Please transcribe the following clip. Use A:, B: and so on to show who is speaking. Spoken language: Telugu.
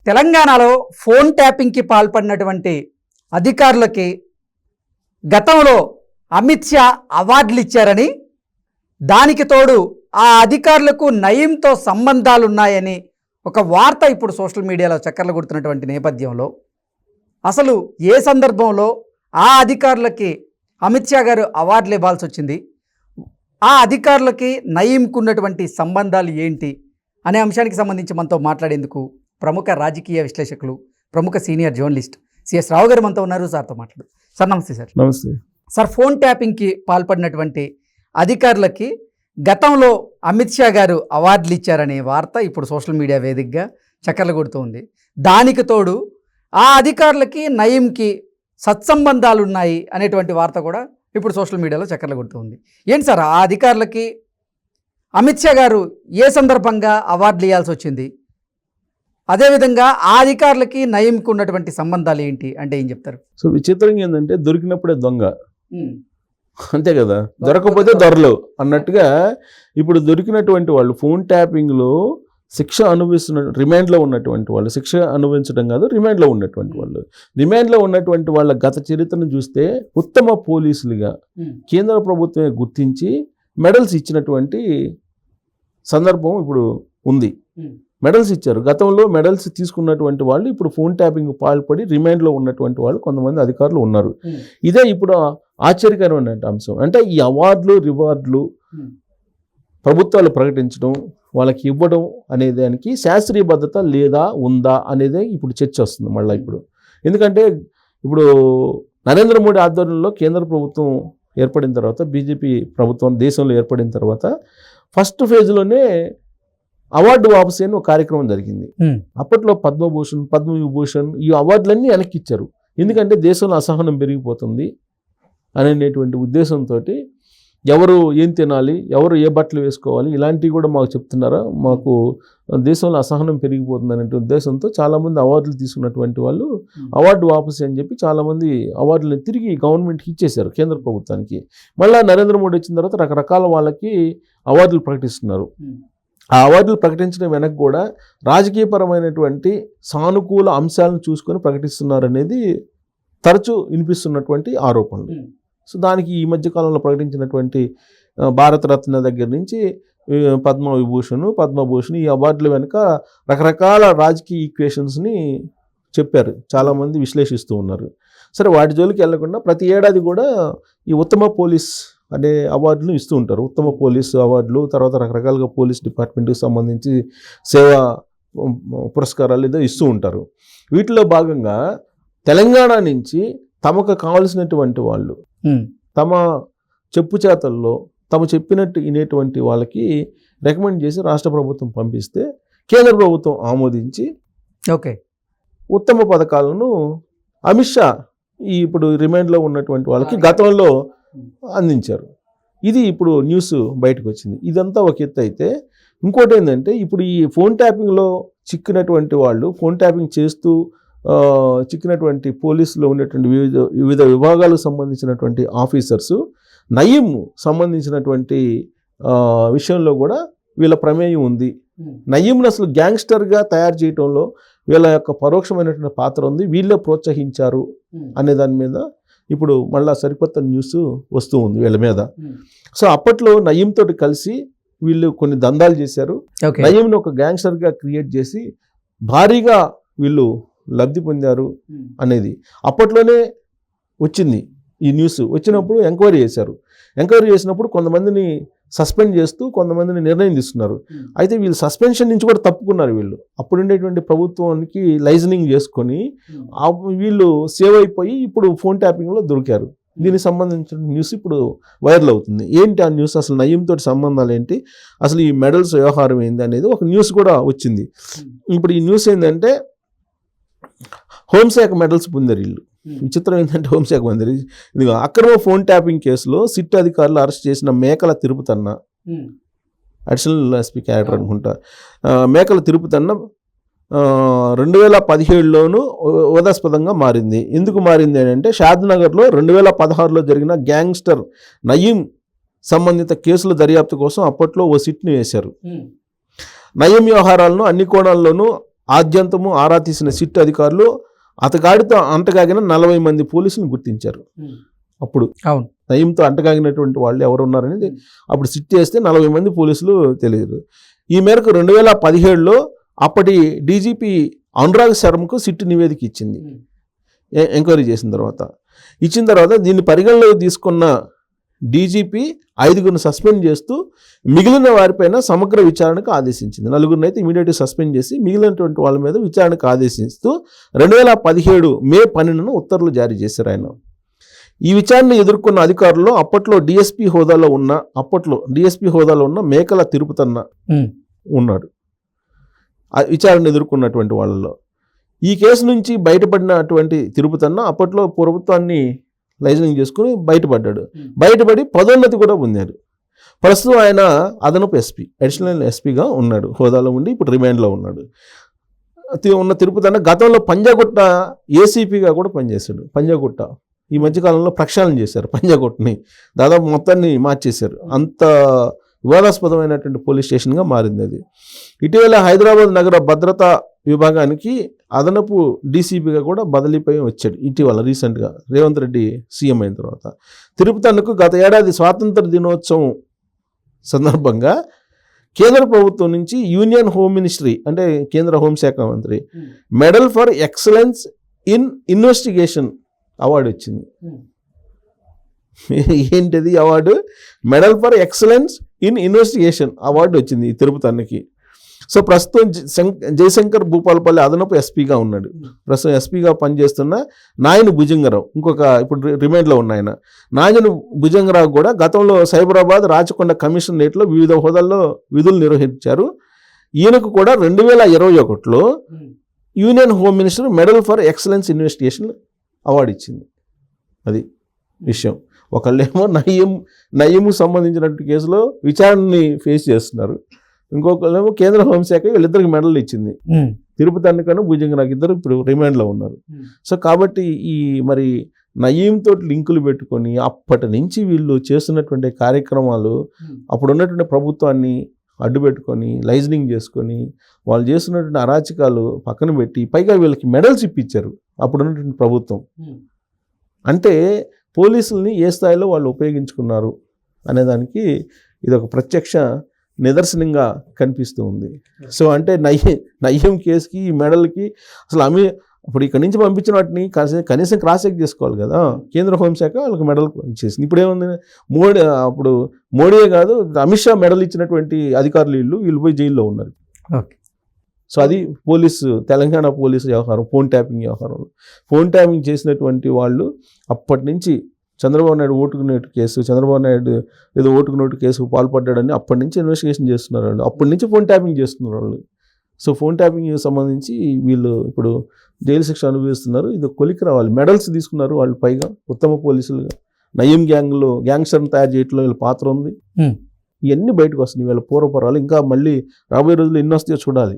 A: తెలంగాణలో ఫోన్ ట్యాపింగ్కి పాల్పడినటువంటి అధికారులకి గతంలో అమిత్ షా అవార్డులు ఇచ్చారని, దానికి తోడు ఆ అధికారులకు నయీంతో సంబంధాలున్నాయని ఒక వార్త ఇప్పుడు సోషల్ మీడియాలో చక్కర్లు కొడుతున్నటువంటి నేపథ్యంలో అసలు ఏ సందర్భంలో ఆ అధికారులకి అమిత్ షా గారు అవార్డులు ఇవ్వాల్సి వచ్చింది, ఆ అధికారులకి నయీంకు ఉన్నటువంటి సంబంధాలు ఏంటి అనే అంశానికి సంబంధించి మనతో మాట్లాడేందుకు ప్రముఖ రాజకీయ విశ్లేషకులు, ప్రముఖ సీనియర్ జర్నలిస్ట్ సిఎస్ రావు గారు మనతో ఉన్నారు. సార్తో మాట్లాడు. సార్ నమస్తే. సార్
B: నమస్తే.
A: సార్, ఫోన్ ట్యాపింగ్కి పాల్పడినటువంటి అధికారులకి గతంలో అమిత్ షా గారు అవార్డులు ఇచ్చారనే వార్త ఇప్పుడు సోషల్ మీడియా వేదికగా చక్కర్లు కొడుతుంది. దానికి తోడు ఆ అధికారులకి నయీంకి సత్సంబంధాలు ఉన్నాయి అనేటువంటి వార్త కూడా ఇప్పుడు సోషల్ మీడియాలో చక్కర్లు కొడుతుంది. ఏంటి సార్, ఆ అధికారులకి అమిత్ షా గారు ఏ సందర్భంగా అవార్డులు ఇవ్వాల్సి వచ్చింది, అదేవిధంగా ఆ అధికారులకి నయీంకి ఉన్నటువంటి సంబంధాలు ఏంటి అంటే ఏం చెప్తారు?
B: సో విచిత్రంగా ఏంటంటే దొరికినప్పుడే దొంగ, అంతే కదా, దొరకకపోతే దొరలు అన్నట్టుగా ఇప్పుడు దొరికినటువంటి వాళ్ళు ఫోన్ ట్యాపింగ్లో శిక్ష అనుభవిస్తున్న రిమాండ్లో ఉన్నటువంటి వాళ్ళు, శిక్ష అనుభవించడం కాదు రిమాండ్లో ఉన్నటువంటి వాళ్ళు, రిమాండ్లో ఉన్నటువంటి వాళ్ళ గత చరిత్రను చూస్తే ఉత్తమ పోలీసులుగా కేంద్ర ప్రభుత్వమే గుర్తించి మెడల్స్ ఇచ్చినటువంటి సందర్భం ఇప్పుడు ఉంది. మెడల్స్ ఇచ్చారు. గతంలో మెడల్స్ తీసుకున్నటువంటి వాళ్ళు ఇప్పుడు ఫోన్ ట్యాపింగ్ పాల్పడి రిమాండ్లో ఉన్నటువంటి వాళ్ళు కొంతమంది అధికారులు ఉన్నారు. ఇదే ఇప్పుడు ఆశ్చర్యకరమైన అంశం. అంటే ఈ అవార్డులు రివార్డులు ప్రభుత్వాలు ప్రకటించడం, వాళ్ళకి ఇవ్వడం అనే దానికి శాస్త్రీయబద్ధత లేదా ఉందా అనేదే ఇప్పుడు చర్చ వస్తుంది మళ్ళీ ఇప్పుడు. ఎందుకంటే ఇప్పుడు నరేంద్ర మోడీ ఆధ్వర్యంలో కేంద్ర ప్రభుత్వం ఏర్పడిన తర్వాత, బీజేపీ ప్రభుత్వం దేశంలో ఏర్పడిన తర్వాత ఫస్ట్ ఫేజ్లోనే అవార్డు వాపసు అని ఒక కార్యక్రమం జరిగింది. అప్పట్లో పద్మభూషణ్, పద్మవిభూషణ్ ఈ అవార్డులన్నీ వెనక్కి ఇచ్చారు. ఎందుకంటే దేశంలో అసహనం పెరిగిపోతుంది అనేటువంటి ఉద్దేశంతో ఎవరు ఏం తినాలి, ఎవరు ఏ బట్టలు వేసుకోవాలి ఇలాంటివి కూడా మాకు చెప్తున్నారా, మాకు దేశంలో అసహనం పెరిగిపోతుంది అనే ఉద్దేశంతో చాలామంది అవార్డులు తీసుకున్నటువంటి వాళ్ళు అవార్డు వాపసు అని చెప్పి చాలామంది అవార్డులను తిరిగి గవర్నమెంట్కి ఇచ్చేశారు, కేంద్ర ప్రభుత్వానికి. మళ్ళీ నరేంద్ర మోడీ వచ్చిన తర్వాత రకరకాల వాళ్ళకి అవార్డులు ప్రకటిస్తున్నారు. ఆ అవార్డులు ప్రకటించడం వెనక కూడా రాజకీయపరమైనటువంటి సానుకూల అంశాలను చూసుకొని ప్రకటిస్తున్నారు అనేది తరచూ వినిపిస్తున్నటువంటి ఆరోపణలు. సో దానికి ఈ మధ్యకాలంలో ప్రకటించినటువంటి భారతరత్న దగ్గర నుంచి పద్మభూషణ్ ఈ అవార్డుల వెనుక రకరకాల రాజకీయ ఈక్వేషన్స్ని చెప్పారు, చాలామంది విశ్లేషిస్తూ ఉన్నారు. సరే, వాటి జోలికి వెళ్లకుండా ప్రతి ఏడాది కూడా ఈ ఉత్తమ పోలీస్ అనే అవార్డులు ఇస్తూ ఉంటారు. ఉత్తమ పోలీసు అవార్డులు, తర్వాత రకరకాలుగా పోలీస్ డిపార్ట్మెంట్కి సంబంధించి సేవా పురస్కారాలు ఏదో ఇస్తూ ఉంటారు. వీటిలో భాగంగా తెలంగాణ నుంచి తమకు కావలసినటువంటి వాళ్ళు తమ చెప్పు చేతల్లో తమ చెప్పినట్టు వినేటువంటి వాళ్ళకి రికమెండ్ చేసి రాష్ట్ర ప్రభుత్వం పంపిస్తే కేంద్ర ప్రభుత్వం ఆమోదించి ఉత్తమ పథకాలను అమిత్ షా ఇప్పుడు రిమాండ్లో ఉన్నటువంటి వాళ్ళకి గతంలో అందించారు. ఇది ఇప్పుడు న్యూస్ బయటకు వచ్చింది. ఇదంతా ఒక ఎత్తు అయితే, ఇంకోటి ఏంటంటే ఇప్పుడు ఈ ఫోన్ ట్యాపింగ్లో చిక్కినటువంటి వాళ్ళు, ఫోన్ ట్యాపింగ్ చేస్తూ చిక్కినటువంటి పోలీసులో ఉన్నటువంటి వివిధ విభాగాలకు సంబంధించినటువంటి ఆఫీసర్సు నయీం సంబంధించినటువంటి విషయంలో కూడా వీళ్ళ ప్రమేయం ఉంది. నయీంను అసలు గ్యాంగ్స్టర్గా తయారు చేయడంలో వీళ్ళ యొక్క పరోక్షమైనటువంటి పాత్ర ఉంది, వీళ్ళే ప్రోత్సహించారు అనే దాని మీద ఇప్పుడు మళ్ళా సరికొత్త న్యూస్ వస్తూ ఉంది వీళ్ళ మీద. సో అప్పట్లో నయీం తోటి కలిసి వీళ్ళు కొన్ని దందాలు చేశారు. నయీంను ఒక గ్యాంగ్స్టర్గా క్రియేట్ చేసి భారీగా వీళ్ళు లబ్ధి పొందారు అనేది అప్పట్లోనే వచ్చింది. ఈ న్యూస్ వచ్చినప్పుడు ఎంక్వైరీ చేశారు. ఎంక్వైరీ చేసినప్పుడు కొంతమందిని సస్పెండ్ చేస్తూ కొంతమందిని నిర్ణయం తీసుకున్నారు. అయితే వీళ్ళు సస్పెన్షన్ నుంచి కూడా తప్పుకున్నారు. వీళ్ళు అప్పుడు ఉండేటువంటి ప్రభుత్వానికి లైజనింగ్ చేసుకొని వీళ్ళు సేవ్ అయిపోయి ఇప్పుడు ఫోన్ ట్యాపింగ్లో దొరికారు. దీనికి సంబంధించిన న్యూస్ ఇప్పుడు వైరల్ అవుతుంది. ఏంటి ఆ న్యూస్, అసలు నయీం తోటి సంబంధాలు ఏంటి, అసలు ఈ మెడల్స్ వ్యవహారం ఏంది అనేది ఒక న్యూస్ కూడా వచ్చింది. ఇప్పుడు ఈ న్యూస్ ఏంటంటే హోంశాఖ మెడల్స్ పొందారు వీళ్ళు. విచిత్రం ఏంటంటే హోంశాఖ పొందారు. ఇదిగో అక్రమ ఫోన్ ట్యాపింగ్ కేసులో సిట్ అధికారులు అరెస్ట్ చేసిన మేకల తిరుపతన్న, అడిషనల్ ఎస్పీ క్యాడర్ అనుకుంటా, మేకల తిరుపతన్న 2017లోనూ వివాదాస్పదంగా మారింది. ఎందుకు మారింది అని అంటే షాద్నగర్లో 2016లో జరిగిన గ్యాంగ్స్టర్ నయీం సంబంధిత కేసుల దర్యాప్తు కోసం అప్పట్లో ఓ సిట్ని వేశారు. నయీం వ్యవహారాలను అన్ని కోణాల్లోనూ ఆద్యంతము ఆరా తీసిన సిట్ అధికారులు అతగాడితో అంటగాగిన 40 మంది పోలీసులను గుర్తించారు. అప్పుడు
A: అవును,
B: నయీంతో అంటగాగినటువంటి వాళ్ళు ఎవరు ఉన్నారనేది అప్పుడు సిట్ చేస్తే 40 మంది పోలీసులు తెలియదు. ఈ మేరకు 2017లో అప్పటి డీజీపీ అనురాగ్ శర్మకు సిట్ నివేదిక ఇచ్చింది. ఎంక్వైరీ చేసిన తర్వాత దీన్ని పరిగణలోకి తీసుకున్న డీజీపీ 5గురిని సస్పెండ్ చేస్తూ మిగిలిన వారిపైన సమగ్ర విచారణకు ఆదేశించింది. 4గురిని అయితే ఇమీడియట్గా సస్పెండ్ చేసి మిగిలినటువంటి వాళ్ళ మీద విచారణకు ఆదేశిస్తూ 2017 మే 12న ఉత్తర్వులు జారీ చేశారు ఆయన. ఈ విచారణ ఎదుర్కొన్న అధికారుల్లో అప్పట్లో డిఎస్పీ హోదాలో ఉన్న మేకల తిరుపతన్న ఉన్నాడు. ఆ విచారణ ఎదుర్కొన్నటువంటి వాళ్ళలో ఈ కేసు నుంచి బయటపడినటువంటి తిరుపతన్న అప్పట్లో ప్రభుత్వాన్ని లైజనింగ్ చేసుకుని బయటపడి పదోన్నతి కూడా పొందారు. ప్రస్తుతం ఆయన అదనపు ఎస్పీ, అడిషనల్ ఎస్పీగా ఉన్నాడు, హోదాలో ఉండి ఇప్పుడు రిమాండ్లో ఉన్నాడు. ఉన్న తిరుపతన్న గతంలో పంజాగుట్ట ఏసీపీగా కూడా పనిచేశాడు. పంజాగుట్ట ఈ మధ్యకాలంలో ప్రక్షాళన చేశారు, పంజాగుట్టని దాదాపు మొత్తాన్ని మార్చేశారు. అంత వివాదాస్పదమైనటువంటి పోలీస్ స్టేషన్గా మారింది అది. ఇటీవల హైదరాబాద్ నగర భద్రతా విభాగానికి అదనపు డీసీపీగా కూడా బదిలీపై వచ్చాడు ఇటీవల రీసెంట్గా రేవంత్ రెడ్డి సీఎం అయిన తర్వాత. తిరుపతన్నకు గత ఏడాది స్వాతంత్ర దినోత్సవం సందర్భంగా కేంద్ర ప్రభుత్వం నుంచి యూనియన్ హోమ్ మినిస్ట్రీ అంటే కేంద్ర హోంశాఖ మంత్రి medal for excellence in investigation award వచ్చింది. ఏంటిది award? Medal for excellence in investigation award వచ్చింది ఈ తిరుపతన్నకి. సో ప్రస్తుతం జయశంకర్ భూపాలపల్లి అదనపు ఎస్పీగా ఉన్నాడు. ప్రస్తుతం ఎస్పీగా పనిచేస్తున్న నాయని భుజంగరావు ఇప్పుడు రిమాండ్లో ఉన్న ఆయన నాయని భుజంగరావు కూడా గతంలో సైబరాబాద్ రాచకొండ కమిషనరేట్లో వివిధ హోదాల్లో విధులు నిర్వహించారు. ఈయనకు కూడా 2021లో union home minister medal for excellence investigation award ఇచ్చింది. అది విషయం. ఒకళ్ళేమో నయీంకు సంబంధించినటువంటి కేసులో విచారణని ఫేస్ చేస్తున్నారు, ఇంకొకళ్ళేమో కేంద్ర హోంశాఖ వీళ్ళిద్దరికి మెడల్ ఇచ్చింది. తిరుపతన్నకను భుజంగరావు ఇద్దరు ఇప్పుడు రిమాండ్లో ఉన్నారు. సో కాబట్టి ఈ మరి నయీంతో లింకులు పెట్టుకొని అప్పటి నుంచి వీళ్ళు చేస్తున్నటువంటి కార్యక్రమాలు అప్పుడు ఉన్నటువంటి ప్రభుత్వాన్ని అడ్డుపెట్టుకొని లైజనింగ్ చేసుకొని వాళ్ళు చేస్తున్నటువంటి అరాచకాలు పక్కన పెట్టి పైగా వీళ్ళకి మెడల్స్ ఇప్పించారు అప్పుడు ఉన్నటువంటి ప్రభుత్వం. అంటే పోలీసుల్ని ఏ స్థాయిలో వాళ్ళు ఉపయోగించుకున్నారు అనేదానికి ఇది ఒక ప్రత్యక్ష నిదర్శనంగా కనిపిస్తూ ఉంది. సో అంటే నయీం కేసుకి ఈ మెడల్కి అసలు ఇప్పుడు ఇక్కడి నుంచి పంపించిన వాటిని కనీసం క్రాస్ చెక్ చేసుకోవాలి కదా. కేంద్ర హోంశాఖ వాళ్ళకి మెడల్ ఇచ్చేసింది. ఇప్పుడు ఏముంది, అప్పుడు మోడీయే కాదు అమిత్ షా మెడల్ ఇచ్చినటువంటి అధికారులు వీళ్ళు పోయి జైల్లో ఉన్నారు. సో అది తెలంగాణ పోలీసు వ్యవహారం, ఫోన్ ట్యాపింగ్ చేసినటువంటి వాళ్ళు అప్పటి నుంచి చంద్రబాబు నాయుడు ఓటుకు నోటు కేసుకు పాల్పడ్డాడని అప్పటి నుంచి ఇన్వెస్టిగేషన్ చేస్తున్నారు వాళ్ళు. అప్పటి నుంచి ఫోన్ ట్యాపింగ్ చేస్తున్నారు వాళ్ళు. సో ఫోన్ ట్యాపింగ్ సంబంధించి వీళ్ళు ఇప్పుడు జైలు శిక్ష అనుభవిస్తున్నారు. ఇది కొలికి రావాలి. మెడల్స్ తీసుకున్నారు వాళ్ళు, పైగా ఉత్తమ పోలీసులుగా. నయీం గ్యాంగ్స్టర్ని తయారు చేయడంలో వీళ్ళ పాత్ర ఉంది. ఇవన్నీ బయటకు వస్తున్నాయి వీళ్ళ పూర్వపరాలు. ఇంకా మళ్ళీ రాబోయే రోజుల్లో ఎన్ని వస్తాయో చూడాలి.